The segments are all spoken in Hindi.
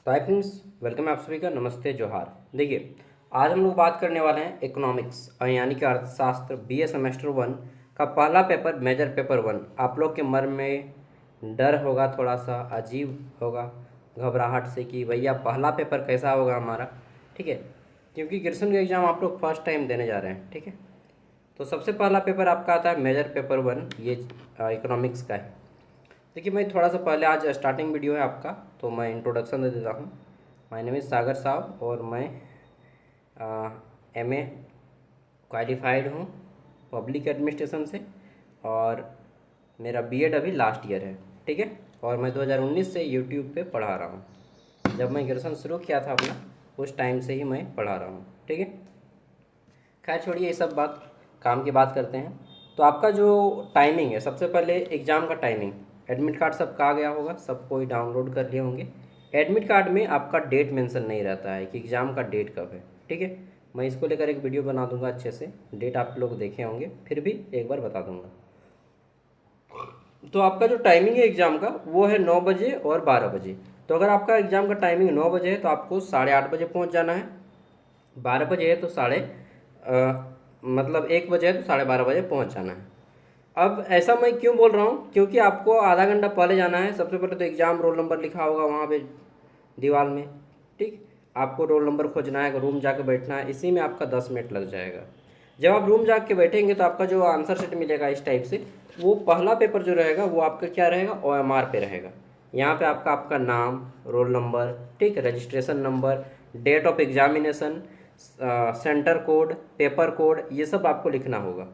तो हाय फ्रेंड्स, वेलकम है आप सभी का। नमस्ते, जोहार। देखिए, आज हम लोग बात करने वाले हैं इकोनॉमिक्स और यानी कि अर्थशास्त्र बीए सेमेस्टर 1 का पहला पेपर, मेजर पेपर 1। आप लोग के मन में डर होगा, थोड़ा सा अजीब होगा, घबराहट से कि भैया पहला पेपर कैसा होगा हमारा। ठीक है, क्योंकि ग्रेजुएशन का एग्ज़ाम आप लोग फर्स्ट टाइम देने जा रहे हैं। ठीक है, तो सबसे पहला पेपर आपका आता है मेजर पेपर 1, ये इकोनॉमिक्स का है। देखिए, मैं थोड़ा सा पहले, आज स्टार्टिंग वीडियो है आपका, तो मैं इंट्रोडक्शन दे देता हूँ। माय नेम इज़ सागर साहब और मैं एमए क्वालिफाइड हूँ पब्लिक एडमिनिस्ट्रेशन से, और मेरा बीएड अभी लास्ट ईयर है। ठीक है, और मैं 2019 से यूट्यूब पे पढ़ा रहा हूँ। जब मैं ग्रेजुएशन शुरू किया था अपना, उस टाइम से ही मैं पढ़ा रहा हूँ। ठीक है, खैर छोड़िए ये सब बात, काम की बात करते हैं। तो आपका जो टाइमिंग है, सबसे पहले एग्ज़ाम का टाइमिंग, एडमिट कार्ड सबका आ गया होगा, सब कोई डाउनलोड कर लिए होंगे। एडमिट कार्ड में आपका डेट मेंशन नहीं रहता है कि एग्ज़ाम का डेट कब है। ठीक है, मैं इसको लेकर एक वीडियो बना दूंगा अच्छे से, डेट आप लोग देखे होंगे, फिर भी एक बार बता दूंगा। तो आपका जो टाइमिंग है एग्ज़ाम का, वो है 9 बजे और 12 बजे। तो अगर आपका एग्ज़ाम का टाइमिंग 9 बजे है तो आपको 8:30 बजे पहुँच जाना है। 12 बजे है तो मतलब 1 बजे है तो 12:30 बजे पहुंच जाना है। अब ऐसा मैं क्यों बोल रहा हूँ, क्योंकि आपको आधा घंटा पहले जाना है। सबसे पहले तो एग्ज़ाम रोल नंबर लिखा होगा वहाँ पे दीवार में। ठीक, आपको रोल नंबर खोजना है, रूम जाके बैठना है, इसी में आपका 10 मिनट लग जाएगा। जब आप रूम जाके बैठेंगे तो आपका जो आंसर शीट मिलेगा इस टाइप से, वो पहला पेपर जो रहेगा वो आपका क्या रहेगा, OMR पे रहेगा। यहाँ पे आपका आपका नाम, रोल नंबर, ठीक, registration number, date of examination, centre code, paper code, ये सब आपको लिखना होगा।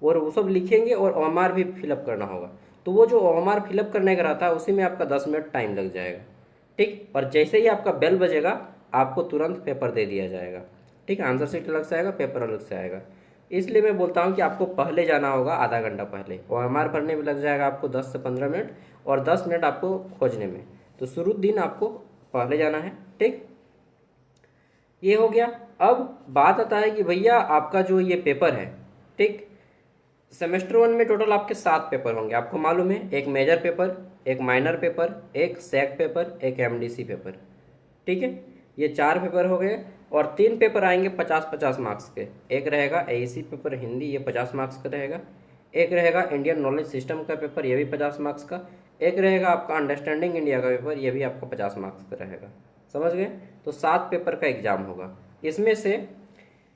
और वो सब लिखेंगे और OMR भी फिलअप करना होगा। तो वो जो OMR फिलअप करने का रहता है उसी में आपका 10 मिनट टाइम लग जाएगा। ठीक, और जैसे ही आपका बेल बजेगा आपको तुरंत पेपर दे दिया जाएगा। ठीक है, आंसर शीट अलग से आएगा, पेपर अलग से आएगा। इसलिए मैं बोलता हूँ कि आपको पहले जाना होगा, आधा घंटा पहले। OMR भरने में लग जाएगा आपको 10 से 15 मिनट, और 10 मिनट आपको खोजने में। तो शुरू दिन आपको पहले जाना है। ठीक, ये हो गया। अब बात आता है कि भैया आपका जो ये पेपर है, ठीक, सेमेस्टर 1 में टोटल आपके 7 पेपर होंगे। आपको मालूम है, एक मेजर पेपर, एक माइनर पेपर, एक सैक पेपर, एक MDC पेपर। ठीक है, ये 4 पेपर हो गए। और 3 पेपर आएंगे 50-50 मार्क्स के। एक रहेगा AEC पेपर हिंदी, ये 50 मार्क्स का रहेगा। एक रहेगा इंडियन नॉलेज सिस्टम का पेपर, ये भी 50 मार्क्स का। एक रहेगा आपका अंडरस्टैंडिंग इंडिया का पेपर, ये भी आपका 50 मार्क्स का रहेगा। समझ गए? तो 7 पेपर का एग्जाम होगा। इसमें से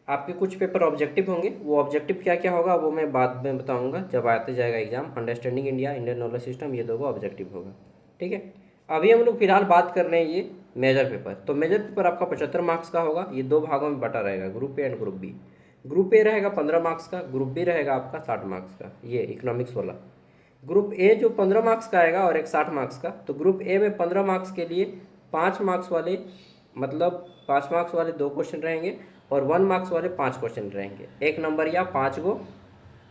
आपके कुछ पेपर ऑब्जेक्टिव होंगे। वो ऑब्जेक्टिव क्या क्या होगा वो मैं बाद में बताऊंगा जब आते जाएगा exam. Understanding India, Indian knowledge system, ये दो ऑब्जेक्टिव होगा। ठीक है, अभी हम लोग फिलहाल बात कर रहे हैं ये मेजर पेपर। तो मेजर पेपर आपका 75 मार्क्स का होगा। ये 2 भागों में बटा रहेगा, group A and group B. Group A रहेगा 15 मार्क्स का, ग्रुप बी रहेगा आपका 60 मार्क्स का, ये इकोनॉमिक्स वाला। ग्रुप ए जो 15 मार्क्स का आएगा और एक 60 मार्क्स का। तो ग्रुप ए में 15 मार्क्स के लिए 5 मार्क्स वाले, मतलब 5 मार्क्स वाले 2 क्वेश्चन रहेंगे, और 1 मार्क्स वाले 5 क्वेश्चन रहेंगे। 1 नंबर या 5 गो,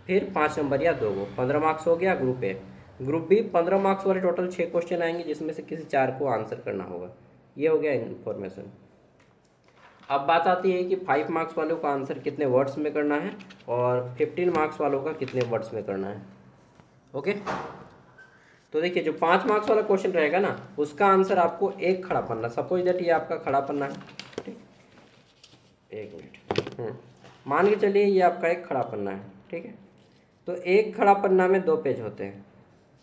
फिर 5 नंबर या 2 गो। 15 मार्क्स हो गया group A. Group B 15 marks वाले टोटल 6 क्वेश्चन आएंगे, जिसमें से किसी 4 को आंसर करना होगा। ये हो गया इन्फॉर्मेशन। अब बात आती है कि 5 मार्क्स वालों का आंसर कितने वर्ड्स में करना है, और 15 मार्क्स वालों का कितने वर्ड्स में करना है। ओके, तो देखिए, जो 5 मार्क्स वाला क्वेश्चन रहेगा ना, उसका आंसर आपको एक खड़ा पन्ना, सपोज दैट ये आपका खड़ा पन्ना है। ठीक, एक मिनट, मान के चलिए ये आपका एक खड़ा पन्ना है। ठीक है, तो एक खड़ा पन्ना में 2 पेज होते हैं।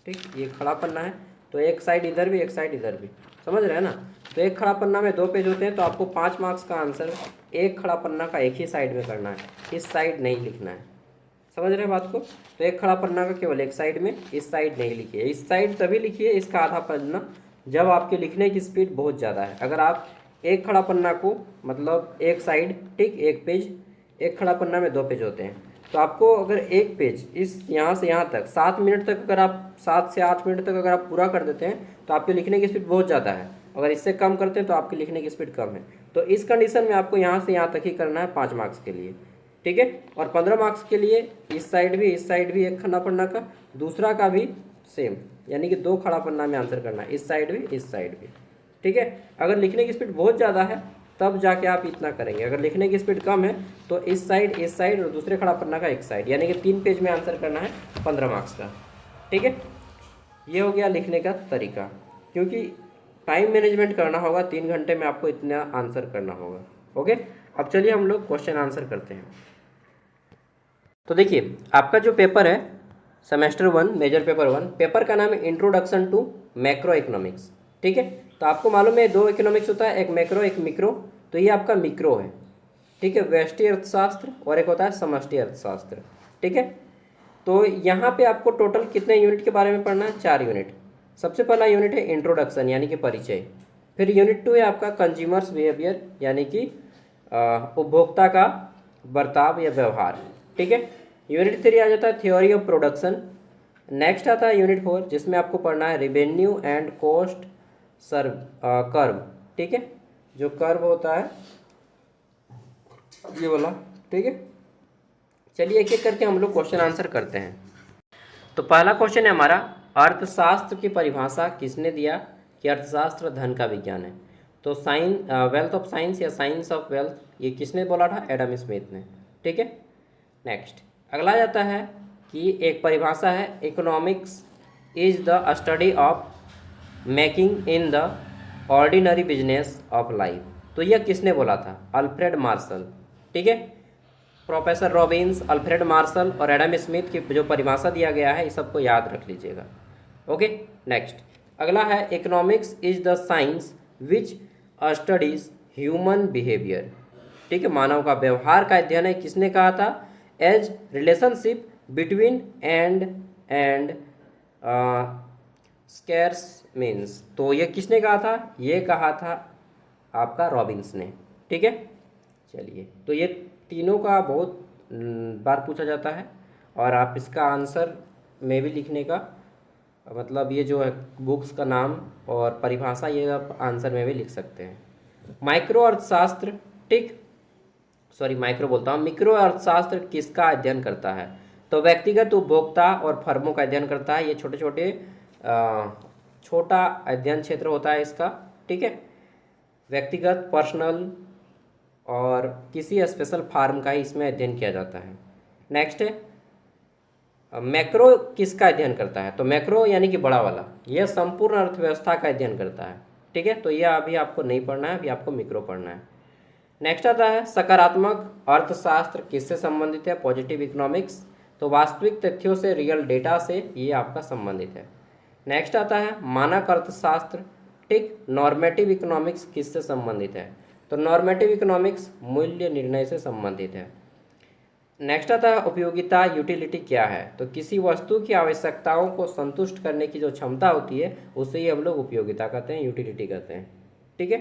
ठीक, ये खड़ा पन्ना है, तो एक साइड इधर भी, एक साइड इधर भी, समझ रहे हैं ना। तो एक खड़ा पन्ना में 2 पेज होते हैं, तो आपको 5 मार्क्स का आंसर एक खड़ा पन्ना का एक ही साइड में करना है, इस साइड नहीं लिखना है। समझ रहे हैं बात को? तो एक खड़ा पन्ना का केवल एक साइड में, इस साइड नहीं लिखिए। इस साइड तभी लिखिए, इसका आधा पन्ना, जब आपके लिखने की स्पीड बहुत ज़्यादा है। अगर आप एक खड़ा पन्ना को, मतलब एक साइड, ठीक, एक पेज, एक खड़ा पन्ना में 2 पेज होते हैं, तो आपको अगर एक पेज इस यहाँ से यहाँ तक 7 मिनट तक, अगर आप 7 से 8 मिनट तक अगर आप पूरा कर देते हैं तो आपके लिखने की स्पीड बहुत ज़्यादा है। अगर इससे कम करते हैं तो आपकी लिखने की स्पीड कम है। तो इस कंडीशन में आपको यहाँ से यहाँ तक ही करना है 5 मार्क्स के लिए। ठीक है, और 15 मार्क्स के लिए इस साइड भी, इस साइड भी एक खड़ा पन्ना का, दूसरा का भी सेम, यानी कि 2 खड़ा पन्ना में आंसर करना है, इस साइड भी, इस साइड भी। ठीक है, अगर लिखने की स्पीड बहुत ज़्यादा है तब जाके आप इतना करेंगे। अगर लिखने की स्पीड कम है तो इस साइड और दूसरे खड़ा पन्ना का एक साइड, यानी कि 3 पेज में आंसर करना है 15 मार्क्स का। ठीक है, ये हो गया लिखने का तरीका। क्योंकि टाइम मैनेजमेंट करना होगा, 3 घंटे में आपको इतना आंसर करना होगा। ओके, अब चलिए हम लोग क्वेश्चन आंसर करते हैं। तो देखिए आपका जो पेपर है सेमेस्टर 1 मेजर पेपर 1, पेपर का नाम है इंट्रोडक्शन टू मैक्रो इकोनॉमिक्स। ठीक है, तो आपको मालूम है 2 इकोनॉमिक्स होता है, एक मैक्रो एक मिक्रो। तो ये आपका मिक्रो है। ठीक है, व्यष्टि अर्थशास्त्र और एक होता है समष्टि अर्थशास्त्र। ठीक है, तो यहाँ पे आपको टोटल कितने यूनिट के बारे में पढ़ना है? 4 यूनिट। सबसे पहला यूनिट है इंट्रोडक्शन यानी कि परिचय। फिर यूनिट 2 है आपका कंज्यूमर्स बिहेवियर यानी कि उपभोक्ता का बर्ताव या व्यवहार। ठीक है, यूनिट 3 आ जाता है थ्योरी ऑफ प्रोडक्शन। नेक्स्ट आता है यूनिट 4 जिसमें आपको पढ़ना है revenue and cost serve curve. ठीक है, जो कर्व होता है ये वाला। ठीक है, चलिए एक एक करके हम लोग क्वेश्चन आंसर करते हैं। तो पहला क्वेश्चन है हमारा, अर्थशास्त्र की परिभाषा किसने दिया कि अर्थशास्त्र धन का विज्ञान है? तो वेल्थ ऑफ साइंस या साइंस ऑफ वेल्थ ये किसने बोला था? एडम स्मिथ ने। ठीक है, नेक्स्ट अगला जाता है कि एक परिभाषा है economics is the study of making in the ordinary business of life. तो यह किसने बोला था? Alfred Marshall. ठीक है, प्रोफेसर रॉबिन्स, अल्फ्रेड मार्शल और एडम स्मिथ की जो परिभाषा दिया गया है इस सबको याद रख लीजिएगा। ओके, नेक्स्ट अगला है economics is the science which studies human behaviour. ठीक है, मानव का व्यवहार का अध्ययन है, किसने कहा था? As relationship between end scarce means. तो ये किसने कहा था? ये कहा था आपका रॉबिन्स ने। ठीक है, चलिए तो ये तीनों का बहुत बार पूछा जाता है और आप इसका आंसर में भी लिखने का मतलब ये जो है बुक्स का नाम और परिभाषा ये आप आंसर में भी लिख सकते हैं। माइक्रो अर्थशास्त्र, ठीक सॉरी माइक्रो बोलता हूँ, मिक्रो अर्थशास्त्र किसका अध्ययन करता है? तो व्यक्तिगत उपभोक्ता और फर्मों का अध्ययन करता है। ये छोटे छोटे छोटा अध्ययन क्षेत्र होता है इसका। ठीक है, व्यक्तिगत पर्सनल और किसी स्पेशल फार्म का ही इसमें अध्ययन किया जाता है। नेक्स्ट है मैक्रो किसका अध्ययन करता है? तो मैक्रो यानी कि बड़ा वाला, यह संपूर्ण अर्थव्यवस्था का अध्ययन करता है। ठीक है, तो यह अभी आपको नहीं पढ़ना है, अभी आपको मिक्रो पढ़ना है। नेक्स्ट आता है सकारात्मक अर्थशास्त्र किससे संबंधित है? Positive economics. तो वास्तविक तथ्यों से, रियल डेटा से ये आपका संबंधित है। नेक्स्ट आता है मानक अर्थशास्त्र। ठीक, नॉर्मेटिव इकोनॉमिक्स किससे संबंधित है? तो नॉर्मेटिव इकोनॉमिक्स मूल्य निर्णय से संबंधित है। नेक्स्ट आता है उपयोगिता, यूटिलिटी क्या है? तो किसी वस्तु की आवश्यकताओं को संतुष्ट करने की जो क्षमता होती है उसे ही हम लोग उपयोगिता कहते हैं, यूटिलिटी कहते हैं। ठीक है,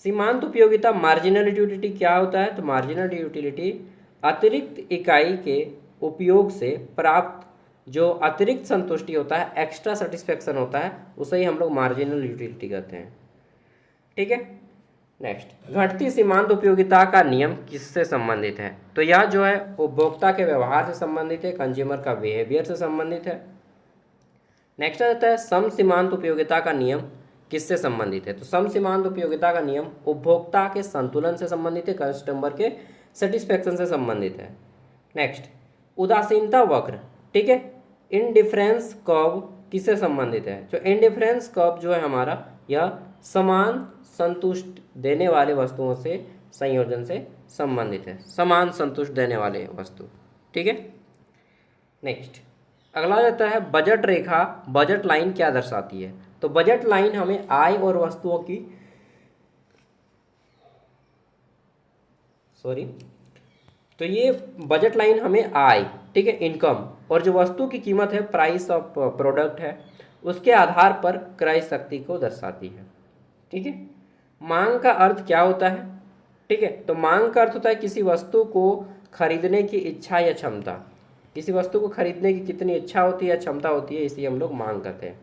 सीमांत उपयोगिता मार्जिनल यूटिलिटी क्या होता है? तो मार्जिनल यूटिलिटी अतिरिक्त इकाई के उपयोग से प्राप्त जो अतिरिक्त संतुष्टि होता है, एक्स्ट्रा सेटिस्फेक्शन होता है, उसे ही हम लोग मार्जिनल यूटिलिटी कहते हैं। ठीक है, नेक्स्ट घटती सीमांत उपयोगिता का नियम किससे संबंधित है? तो यह जो है उपभोक्ता के व्यवहार से संबंधित है, कंज्यूमर का बिहेवियर से संबंधित है। नेक्स्ट आता है सम सीमांत उपयोगिता का नियम किससे संबंधित है? तो सम सीमांत उपयोगिता का नियम उपभोक्ता के संतुलन से संबंधित है, कस्टमर के सेटिस्फेक्शन से संबंधित है। नेक्स्ट उदासीनता वक्र, ठीक है, इनडिफरेंस कर्व किससे संबंधित है? जो इनडिफरेंस कर्व जो है हमारा, यह समान संतुष्ट देने वाले वस्तुओं से संयोजन से संबंधित है, समान संतुष्ट देने वाले वस्तु। ठीक है, नेक्स्ट अगला जाता है बजट रेखा, बजट लाइन क्या दर्शाती है? तो बजट लाइन हमें आय और वस्तुओं की तो ये बजट लाइन हमें आय, ठीक है, इनकम, और जो वस्तु की कीमत है, प्राइस ऑफ प्रोडक्ट है, उसके आधार पर क्रय शक्ति को दर्शाती है। ठीक है, मांग का अर्थ क्या होता है? ठीक है, तो मांग का अर्थ होता है किसी वस्तु को खरीदने की इच्छा या क्षमता, किसी वस्तु को खरीदने की कितनी इच्छा होती है या क्षमता होती है, इसे हम लोग मांग कहते हैं।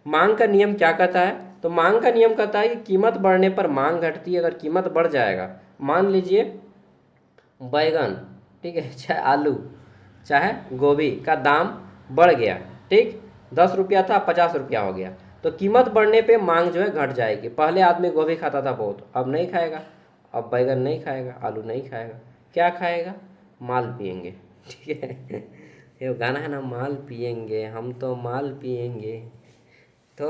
मांग का नियम क्या कहता है? तो मांग का नियम कहता है कि कीमत बढ़ने पर मांग घटती है। अगर कीमत बढ़ जाएगा, मान लीजिए बैगन, ठीक है, चाहे आलू चाहे गोभी का दाम बढ़ गया, ठीक, 10 रुपया था 50 रुपया हो गया, तो कीमत बढ़ने पे मांग जो है घट जाएगी। पहले आदमी गोभी खाता था बहुत, अब नहीं खाएगा, अब बैगन नहीं खाएगा, आलू नहीं खाएगा, क्या खाएगा? माल पिएंगे। ठीक है, ये गाना है ना, माल पिएंगे हम तो माल पिएंगे। तो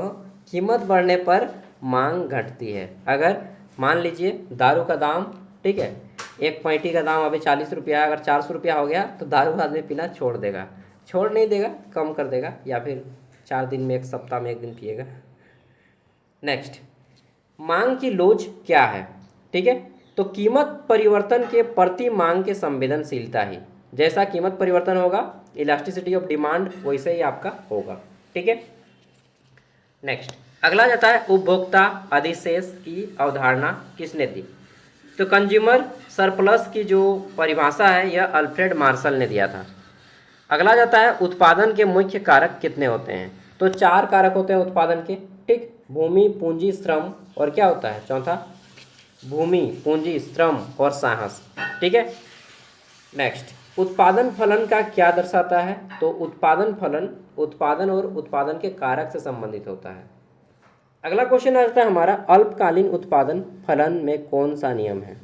कीमत बढ़ने पर मांग घटती है। अगर मान लीजिए दारू का दाम, ठीक है, एक पैंटी का दाम अभी 40 रुपया, अगर 400 रुपया हो गया तो दारू आदमी पीना छोड़ देगा, छोड़ नहीं देगा, कम कर देगा, या फिर 4 दिन में, 1 सप्ताह में 1 दिन पिएगा। नेक्स्ट, मांग की लोच क्या है? ठीक है, तो कीमत परिवर्तन के प्रति मांग के संवेदनशीलता ही, जैसा कीमत परिवर्तन होगा, इलास्टिसिटी ऑफ डिमांड, वैसे ही आपका होगा। ठीक है। नेक्स्ट, अगला जाता है उपभोक्ता अधिशेष की अवधारणा किसने दी? तो कंज्यूमर सरप्लस की जो परिभाषा है यह अल्फ्रेड मार्शल ने दिया था। अगला जाता है उत्पादन के मुख्य कारक कितने होते हैं? तो 4 कारक होते हैं उत्पादन के, ठीक, भूमि, पूंजी, श्रम, और क्या होता है चौथा? भूमि, पूंजी, श्रम और साहस। ठीक है। नेक्स्ट, उत्पादन फलन का क्या दर्शाता है? तो उत्पादन फलन उत्पादन और उत्पादन के कारक से संबंधित होता है। अगला क्वेश्चन आता है हमारा, अल्पकालीन उत्पादन फलन में कौन सा नियम है?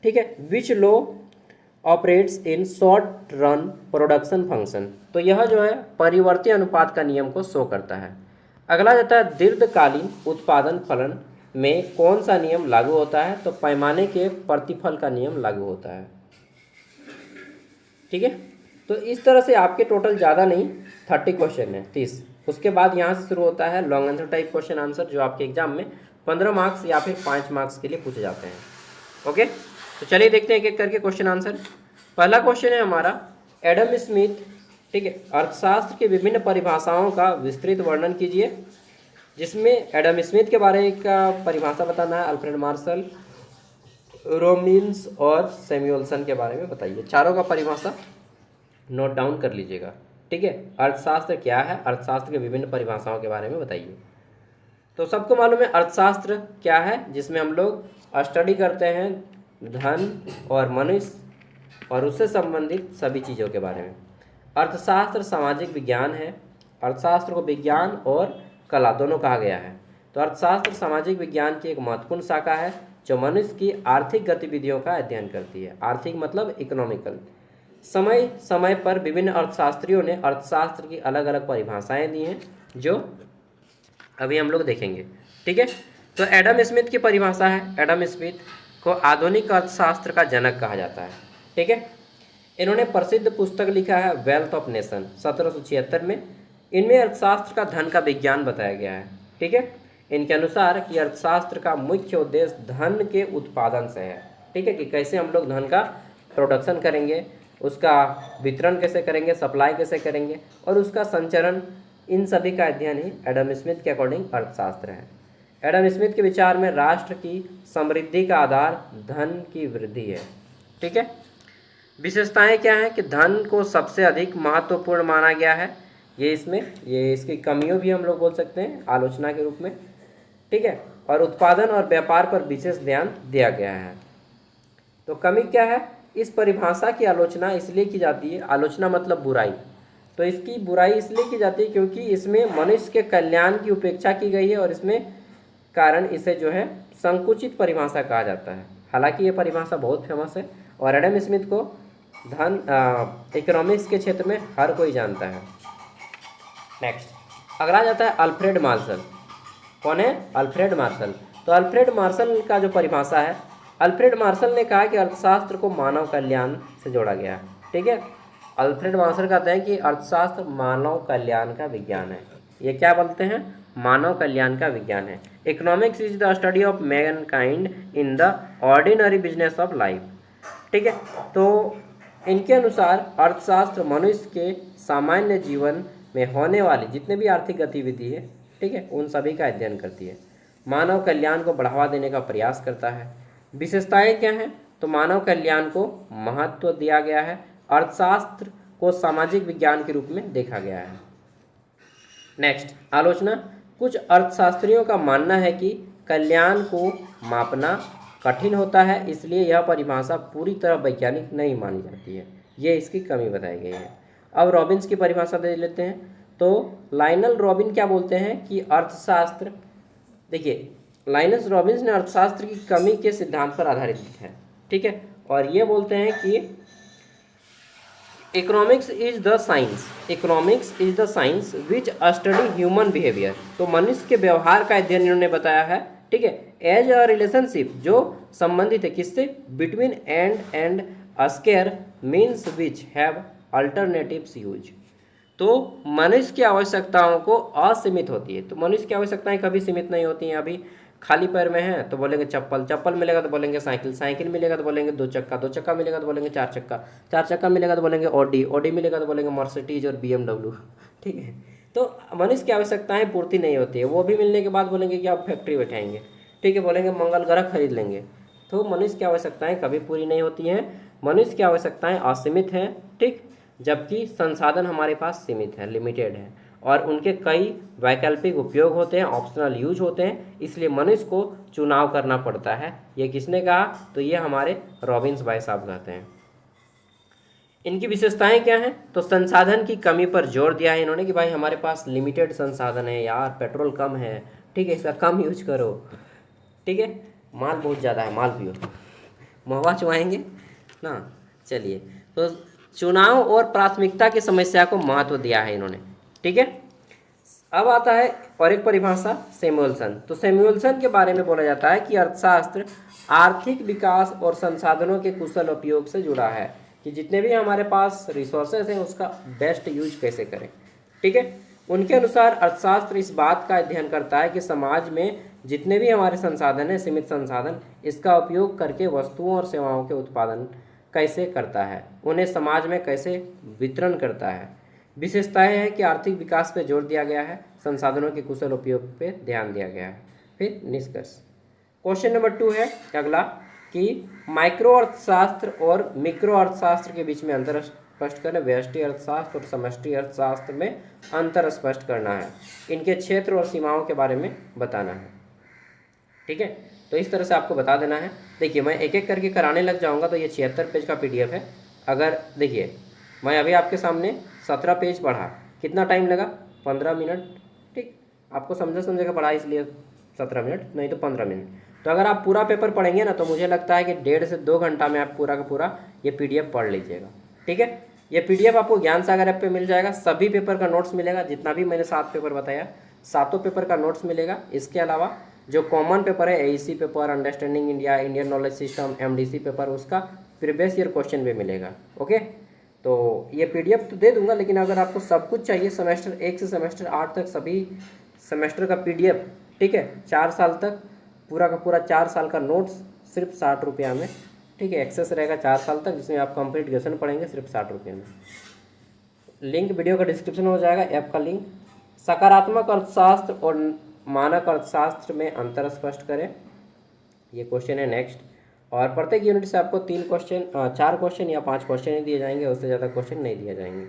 ठीक है, which law operates in short run production function? तो यह जो है परिवर्ती अनुपात का नियम को शो करता है। अगला जाता है दीर्घकालीन उत्पादन फलन में कौन सा नियम लागू होता है? तो पैमाने के प्रतिफल का नियम लागू होता है। ठीक है, तो इस तरह से आपके टोटल ज़्यादा नहीं 30 क्वेश्चन है, 30। उसके बाद यहाँ से शुरू होता है long answer type question answer, जो आपके एग्जाम में 15 मार्क्स या फिर 5 मार्क्स के लिए पूछे जाते हैं। ओके, तो चलिए देखते हैं एक एक करके क्वेश्चन आंसर। पहला क्वेश्चन है हमारा, एडम स्मिथ, ठीक है, अर्थशास्त्र की विभिन्न परिभाषाओं का विस्तृत वर्णन कीजिए। जिसमें एडम स्मिथ के बारे का परिभाषा बताना है, अल्फ्रेड मार्शल, रोबिन्स और सैमुअल्सन के बारे में बताइए। चारों का परिभाषा नोट डाउन कर लीजिएगा। ठीक है, अर्थशास्त्र क्या है, अर्थशास्त्र के विभिन्न परिभाषाओं के बारे में बताइए। तो सबको मालूम है अर्थशास्त्र क्या है, जिसमें हम लोग स्टडी करते हैं धन और मनुष्य और उससे संबंधित सभी चीज़ों के बारे में। अर्थशास्त्र सामाजिक विज्ञान है। अर्थशास्त्र को विज्ञान और कला दोनों कहा गया है। तो अर्थशास्त्र सामाजिक विज्ञान की एक महत्वपूर्ण शाखा है जो मनुष्य की आर्थिक गतिविधियों का अध्ययन करती है। आर्थिक मतलब इकोनॉमिकल। समय समय पर विभिन्न अर्थशास्त्रियों ने अर्थशास्त्र की अलग अलग परिभाषाएं दी हैं, जो अभी हम लोग देखेंगे। ठीक है, तो एडम स्मिथ की परिभाषा है, एडम स्मिथ को आधुनिक अर्थशास्त्र का जनक कहा जाता है। ठीक है, इन्होंने प्रसिद्ध पुस्तक लिखा है वेल्थ ऑफ नेशन 1776 में। इनमें अर्थशास्त्र का धन का विज्ञान बताया गया है। ठीक है, इनके अनुसार कि अर्थशास्त्र का मुख्य उद्देश्य धन के उत्पादन से है। ठीक है, कि कैसे हम लोग धन का प्रोडक्शन करेंगे, उसका वितरण कैसे करेंगे, सप्लाई कैसे करेंगे और उसका संचरण, इन सभी का अध्ययन ही एडम स्मिथ के अकॉर्डिंग अर्थशास्त्र है। एडम स्मिथ के विचार में राष्ट्र की समृद्धि का आधार धन की वृद्धि है। ठीक है, विशेषताएं क्या हैं कि धन को सबसे अधिक महत्वपूर्ण माना गया है। ये इसकी कमियों भी हम लोग बोल सकते हैं आलोचना के रूप में। ठीक है, और उत्पादन और व्यापार पर विशेष ध्यान दिया गया है। तो कमी क्या है? इस परिभाषा की आलोचना इसलिए की जाती है, आलोचना मतलब बुराई, तो इसकी बुराई इसलिए की जाती है क्योंकि इसमें मनुष्य के कल्याण की उपेक्षा की गई है और इसमें कारण इसे जो है संकुचित परिभाषा कहा जाता है। हालांकि ये परिभाषा बहुत फेमस है और एडम स्मिथ को इकोनॉमिक्स के क्षेत्र में हर कोई जानता है। नेक्स्ट, अगला जाता है अल्फ्रेड मार्शल। कौन है? Alfred Marshall. तो अल्फ्रेड मार्शल का जो परिभाषा है, अल्फ्रेड मार्शल ने कहा कि अर्थशास्त्र को मानव कल्याण से जोड़ा गया है। ठीक है, अल्फ्रेड मार्शल कहते हैं कि अर्थशास्त्र मानव कल्याण का विज्ञान है। ये क्या बोलते हैं? मानव कल्याण का विज्ञान है। Economics is the study of Mankind in the ordinary business of life. ठीक है, तो इनके अनुसार अर्थशास्त्र मनुष्य के सामान्य जीवन में होने वाली जितने भी आर्थिक गतिविधि है, ठीक है, उन सभी का अध्ययन करती है, मानव कल्याण को बढ़ावा देने का प्रयास करता है। विशेषताएं क्या हैं? तो मानव कल्याण को महत्व दिया गया है, अर्थशास्त्र को सामाजिक विज्ञान के रूप में देखा गया है। नेक्स्ट, आलोचना। कुछ अर्थशास्त्रियों का मानना है कि कल्याण को मापना कठिन होता है, इसलिए यह परिभाषा पूरी तरह वैज्ञानिक नहीं मानी जाती है। ये इसकी कमी बताई गई है। अब रॉबिन्स की परिभाषा दे लेते हैं। तो लाइनल रॉबिन क्या बोलते हैं कि अर्थशास्त्र, देखिए लाइनस रॉबिन्स ने अर्थशास्त्र की कमी के सिद्धांत पर आधारित है। ठीक है, और ये बोलते हैं कि economics is the science which study human behaviour. तो मनुष्य के व्यवहार का अध्ययन इन्होंने बताया है ठीक है। एज अ रिलेशनशिप, जो संबंधित है किससे, बिटवीन एंड अस्केयर means which have alternatives use. तो मनुष्य की आवश्यकताओं को असीमित होती है। तो मनुष्य की आवश्यकताएं कभी सीमित नहीं होती हैं। अभी खाली पैर में है तो बोलेंगे चप्पल, चप्पल मिलेगा तो बोलेंगे साइकिल, साइकिल मिलेगा तो बोलेंगे दो चक्का, दो चक्का मिलेगा तो बोलेंगे चार चक्का, चार चक्का मिलेगा तो बोलेंगे ऑडी, ऑडी मिलेगा तो बोलेंगे मर्सिडीज और BMW। ठीक है। तो मनुष्य की आवश्यकताएं पूर्ति नहीं होती है। वो भी मिलने के बाद बोलेंगे कि आप फैक्ट्री बैठाएंगे, ठीक है, बोलेंगे मंगल ग्रह खरीद लेंगे। तो मनुष्य की आवश्यकताएं कभी पूरी नहीं होती हैं। मनुष्य की आवश्यकताएं असीमित हैं, ठीक, जबकि संसाधन हमारे पास सीमित है, लिमिटेड है, और उनके कई वैकल्पिक उपयोग होते हैं, ऑप्शनल यूज होते हैं, इसलिए मनुष्य को चुनाव करना पड़ता है। ये किसने कहा, तो ये हमारे रॉबिन्स भाई साहब कहते हैं। इनकी विशेषताएं क्या हैं, तो संसाधन की कमी पर जोर दिया है इन्होंने कि भाई हमारे पास लिमिटेड संसाधन है यार, पेट्रोल कम है, ठीक है, इसका कम यूज करो, ठीक है, माल बहुत ज़्यादा है, माल पियो, महुआ चुआएंगे ना। चलिए, तो चुनाव और प्राथमिकता की समस्या को महत्व दिया है इन्होंने, ठीक है। अब आता है और एक परिभाषा सैमुअल्सन। तो सैमुअल्सन के बारे में बोला जाता है कि अर्थशास्त्र आर्थिक विकास और संसाधनों के कुशल उपयोग से जुड़ा है, कि जितने भी हमारे पास रिसोर्सेज हैं उसका बेस्ट यूज कैसे करें, ठीक है। उनके अनुसार अर्थशास्त्र इस बात का अध्ययन करता है कि समाज में जितने भी हमारे संसाधन हैं, सीमित संसाधन, इसका उपयोग करके वस्तुओं और सेवाओं के उत्पादन कैसे करता है, उन्हें समाज में कैसे वितरण करता है। विशेषताएं हैं कि आर्थिक विकास पर जोर दिया गया है, संसाधनों के कुशल उपयोग पे ध्यान दिया गया है। फिर निष्कर्ष, क्वेश्चन नंबर 2 है अगला कि माइक्रो अर्थशास्त्र और मिक्रो अर्थशास्त्र के बीच में अंतर स्पष्ट करें। व्यष्टि अर्थशास्त्र और समष्टि अर्थशास्त्र में अंतर स्पष्ट करना है, इनके क्षेत्र और सीमाओं के बारे में बताना है, ठीक है। तो इस तरह से आपको बता देना है। देखिए, मैं एक एक करके कराने लग जाऊंगा तो ये 76 पेज का PDF है। अगर देखिए, मैं अभी आपके सामने 17 पेज पढ़ा, कितना टाइम लगा, 15 मिनट, ठीक। आपको समझे का पढ़ा इसलिए 17 मिनट, नहीं तो 15 मिनट। तो अगर आप पूरा पेपर पढ़ेंगे ना तो मुझे लगता है कि 1.5 से 2 घंटा में आप पूरा का पूरा ये PDF पढ़ लीजिएगा, ठीक है। ये PDF आपको ज्ञान सागर ऐप पे मिल जाएगा। सभी पेपर का नोट्स मिलेगा, जितना भी मैंने 7 पेपर बताया, 7 पेपर का नोट्स मिलेगा। इसके अलावा जो कॉमन पेपर है, AEC paper, understanding India, Indian knowledge system, MDC paper, उसका प्रीवियस ईयर क्वेश्चन भी मिलेगा, ओके। तो ये PDF तो दे दूंगा, लेकिन अगर आपको सब कुछ चाहिए, सेमेस्टर 1 से सेमेस्टर 8 तक सभी सेमेस्टर का PDF, ठीक है, 4 साल तक पूरा का पूरा 4 साल का नोट्स सिर्फ 60 रुपया में, ठीक है, एक्सेस रहेगा 4 साल तक, जिसमें आप कंप्लीट ग्रेजुएशन पढ़ेंगे सिर्फ 60 रुपये में। लिंक वीडियो का डिस्क्रिप्शन में हो जाएगा, ऐप का लिंक। सकारात्मक अर्थशास्त्र और मानक अर्थशास्त्र में अंतर स्पष्ट करें, ये क्वेश्चन है नेक्स्ट। और प्रत्येक यूनिट से आपको 4 क्वेश्चन या 5 क्वेश्चन ही दिए जाएंगे, उससे ज़्यादा क्वेश्चन नहीं दिए जाएंगे।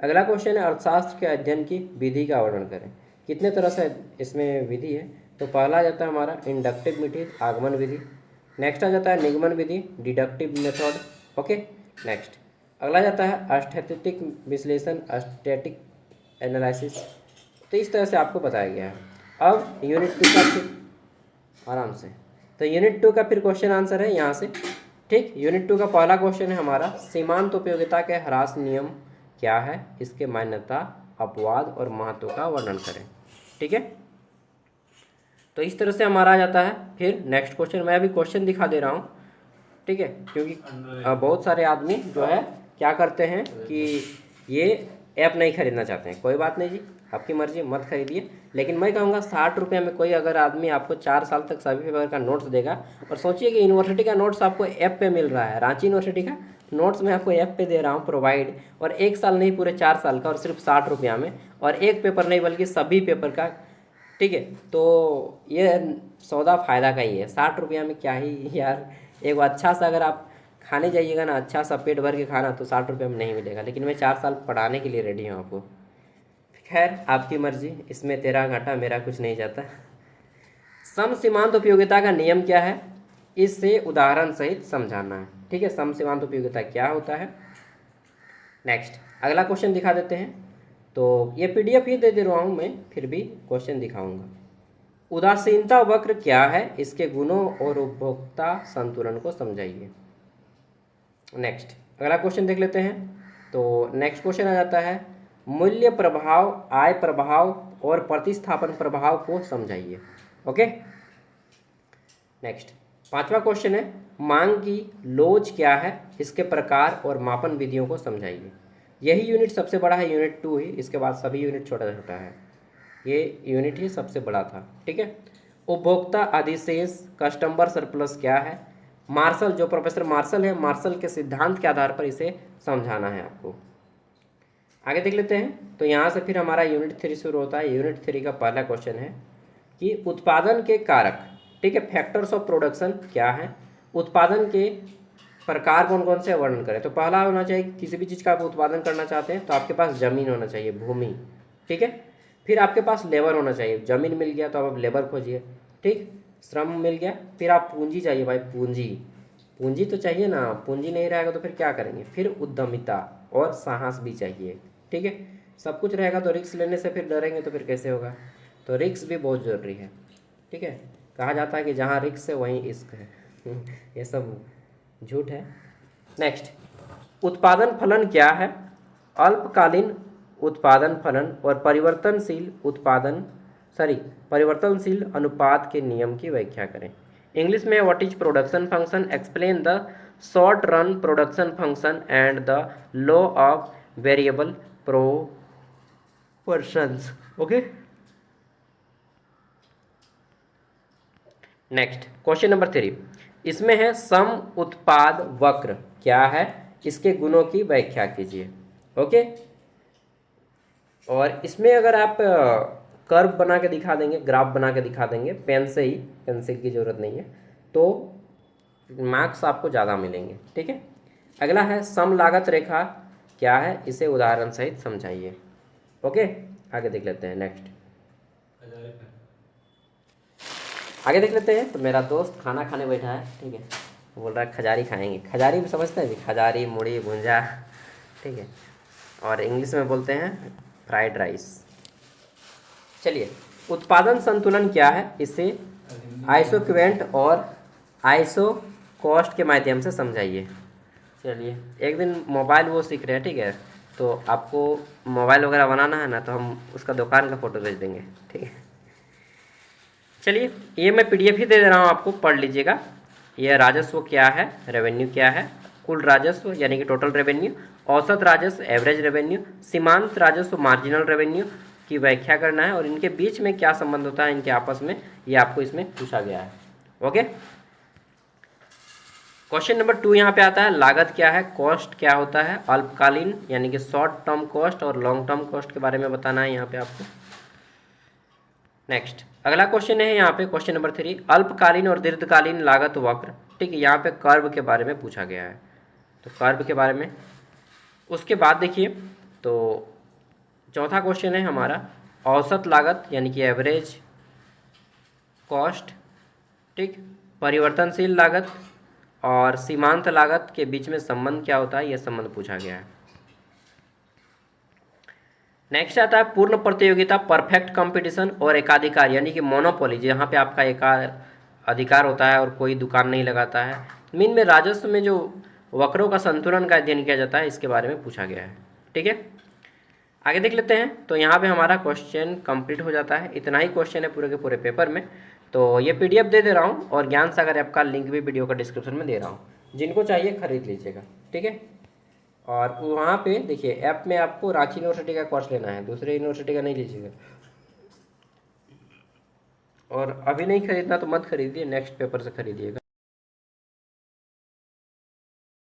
अगला क्वेश्चन है अर्थशास्त्र के अध्ययन की विधि का वर्णन करें। कितने तरह से इसमें विधि है, तो पहला आ जाता है हमारा इंडक्टिव मेथड, आगमन विधि। नेक्स्ट आ जाता है निगमन विधि, डिडक्टिव मेथड, ओके। नेक्स्ट अगला जाता है स्टैटिस्टिक विश्लेषण, स्टैटिक एनालिसिस। तो इस तरह से आपको बताया गया है। अब यूनिट 2 का फिर आराम से, तो यूनिट 2 का फिर क्वेश्चन आंसर है यहाँ से, ठीक। यूनिट 2 का पहला क्वेश्चन है हमारा सीमांत उपयोगिता के ह्रास नियम क्या है, इसके मान्यता, अपवाद और महत्व का वर्णन करें, ठीक है। तो इस तरह से हमारा आ जाता है। फिर नेक्स्ट क्वेश्चन, मैं अभी क्वेश्चन दिखा दे रहा हूँ, ठीक है, क्योंकि बहुत सारे आदमी जो है क्या करते हैं कि ये ऐप नहीं खरीदना चाहते हैं। कोई बात नहीं जी, आपकी मर्जी, मत खरीदिए, लेकिन मैं कहूँगा 60 रुपये में कोई अगर आदमी आपको 4 साल तक सभी पेपर का नोट्स देगा, और सोचिए कि यूनिवर्सिटी का नोट्स आपको ऐप पे मिल रहा है, रांची यूनिवर्सिटी का नोट्स मैं आपको ऐप पे दे रहा हूँ प्रोवाइड, और 1 साल नहीं पूरे 4 साल का, और सिर्फ 60 रुपया में, और एक पेपर नहीं बल्कि सभी पेपर का, ठीक है। तो ये सौदा फ़ायदा का ही है। 60 रुपया में क्या ही यार, एक अच्छा सा अगर आप खाने जाइएगा ना, अच्छा सा पेट भर के खाना, तो 60 रुपये में नहीं मिलेगा, लेकिन मैं 4 साल पढ़ाने के लिए रेडी हूँ आपको। खैर आपकी मर्जी, इसमें तेरा घाटा मेरा कुछ नहीं जाता। सम सीमांत उपयोगिता का नियम क्या है, इससे उदाहरण सहित समझाना है, ठीक है। सम सीमांत उपयोगिता क्या होता है। नेक्स्ट अगला क्वेश्चन दिखा देते हैं। तो ये PDF ही दे रहा हूँ मैं, फिर भी क्वेश्चन दिखाऊंगा। उदासीनता वक्र क्या है, इसके गुणों और उपभोक्ता संतुलन को समझाइए। नेक्स्ट अगला क्वेश्चन देख लेते हैं। तो नेक्स्ट क्वेश्चन आ जाता है मूल्य प्रभाव, आय प्रभाव और प्रतिस्थापन प्रभाव को समझाइए, ओके। नेक्स्ट 5वां क्वेश्चन है, मांग की लोच क्या है, इसके प्रकार और मापन विधियों को समझाइए। यही यूनिट सबसे बड़ा है, यूनिट 2 ही, इसके बाद सभी यूनिट छोटा छोटा है, ये यूनिट ही सबसे बड़ा था। ठीक है। उपभोक्ता अधिशेष कस्टमर सरप्लस क्या है, मार्शल, जो प्रोफेसर मार्शल है, मार्शल के सिद्धांत के आधार पर इसे समझाना है आपको। आगे देख लेते हैं। तो यहाँ से फिर हमारा यूनिट 3 शुरू होता है। यूनिट 3 का पहला क्वेश्चन है कि उत्पादन के कारक, ठीक है, फैक्टर्स ऑफ प्रोडक्शन क्या है, उत्पादन के प्रकार कौन कौन से वर्णन करें। तो पहला होना चाहिए, किसी भी चीज़ का आप उत्पादन करना चाहते हैं तो आपके पास ज़मीन होना चाहिए, भूमि। ठीक है। फिर आपके पास लेबर होना चाहिए, ज़मीन मिल गया तो आप लेबर खोजिए। ठीक, श्रम मिल गया। फिर आप पूंजी चाहिए भाई, पूंजी, पूंजी तो चाहिए ना, पूंजी नहीं रहेगा तो फिर क्या करेंगे। फिर उद्यमिता और साहस भी चाहिए। ठीक है। सब कुछ रहेगा तो रिस्क लेने से फिर डरेंगे तो फिर कैसे होगा। तो रिस्क भी बहुत ज़रूरी है। ठीक है। कहा जाता है कि जहाँ रिस्क है वहीं इश्क है। ये सब झूठ है। नेक्स्ट, उत्पादन फलन क्या है, अल्पकालीन उत्पादन फलन और परिवर्तनशील अनुपात के नियम की व्याख्या करें। इंग्लिश में what is production function, explain the short run production function and the law of variable proportions. Okay. Next question number 3, इसमें है सम उत्पाद वक्र क्या है, इसके गुणों की व्याख्या कीजिए। ओके। और इसमें अगर आप कर्व बना के दिखा देंगे, ग्राफ बना के दिखा देंगे पेन से ही, पेंसिल की ज़रूरत नहीं है, तो मार्क्स आपको ज़्यादा मिलेंगे। ठीक है। अगला है सम लागत रेखा क्या है, इसे उदाहरण सहित समझाइए। ओके, आगे देख लेते हैं। नेक्स्ट आगे देख लेते हैं। तो मेरा दोस्त खाना खाने बैठा है, ठीक है, बोल रहा है खजारी खाएंगे। खजारी भी समझते हैं जी, खजारी, मुड़ी, भुंजा, ठीक है, और इंग्लिश में बोलते हैं फ्राइड राइस। चलिए, उत्पादन संतुलन क्या है, इसे आइसोक्वेंट और आइसो कॉस्ट के माध्यम से समझाइए। चलिए, एक दिन मोबाइल वो सीख रहे हैं, ठीक है, तो आपको मोबाइल वगैरह बनाना है ना, तो हम उसका दुकान का फ़ोटो भेज देंगे। ठीक है। चलिए, ये मैं PDF ही दे रहा हूँ आपको, पढ़ लीजिएगा। यह राजस्व क्या है, रेवेन्यू क्या है, कुल राजस्व यानी कि टोटल रेवेन्यू, औसत राजस्व एवरेज रेवेन्यू, सीमांत राजस्व मार्जिनल रेवेन्यू की व्याख्या करना है, और इनके बीच में क्या संबंध होता है इनके आपस में, ये आपको इसमें पूछा गया है। ओके। क्वेश्चन नंबर 2 यहाँ पे आता है, लागत क्या है, कॉस्ट क्या होता है, अल्पकालीन यानी कि शॉर्ट टर्म कॉस्ट और लॉन्ग टर्म कॉस्ट के बारे में बताना है यहाँ पे आपको। नेक्स्ट, अगला क्वेश्चन है यहाँ पे क्वेश्चन नंबर 3, अल्पकालीन और दीर्घकालीन लागत वक्र। ठीक है, यहाँ पे कर्व के बारे में पूछा गया है, तो कर्व के बारे में। उसके बाद देखिए, तो चौथा क्वेश्चन है हमारा औसत लागत यानी कि एवरेज कॉस्ट। ठीक, परिवर्तनशील लागत और सीमांत लागत के बीच में संबंध क्या होता है, यह संबंध पूछा गया है। नेक्स्ट आता है पूर्ण प्रतियोगिता, परफेक्ट कंपटीशन और एकाधिकार यानी कि मोनोपोली, जहाँ पे आपका अधिकार होता है और कोई दुकान नहीं लगाता है। मीन में राजस्व में जो वक्रों का संतुलन का अध्ययन किया जाता है, इसके बारे में पूछा गया है। ठीक है, आगे देख लेते हैं। तो यहाँ पे हमारा क्वेश्चन कंप्लीट हो जाता है। इतना ही क्वेश्चन है पूरे के पूरे पेपर में। तो ये PDF दे रहा हूँ, और ज्ञान सागर ऐप का लिंक भी वीडियो का डिस्क्रिप्शन में दे रहा हूँ, जिनको चाहिए खरीद लीजिएगा। ठीक है। और वहाँ पे देखिए, ऐप में आपको रांची यूनिवर्सिटी का कोर्स लेना है, दूसरे यूनिवर्सिटी का नहीं लीजिएगा। और अभी नहीं खरीदना तो मत खरीदिए, नेक्स्ट पेपर से खरीदिएगा।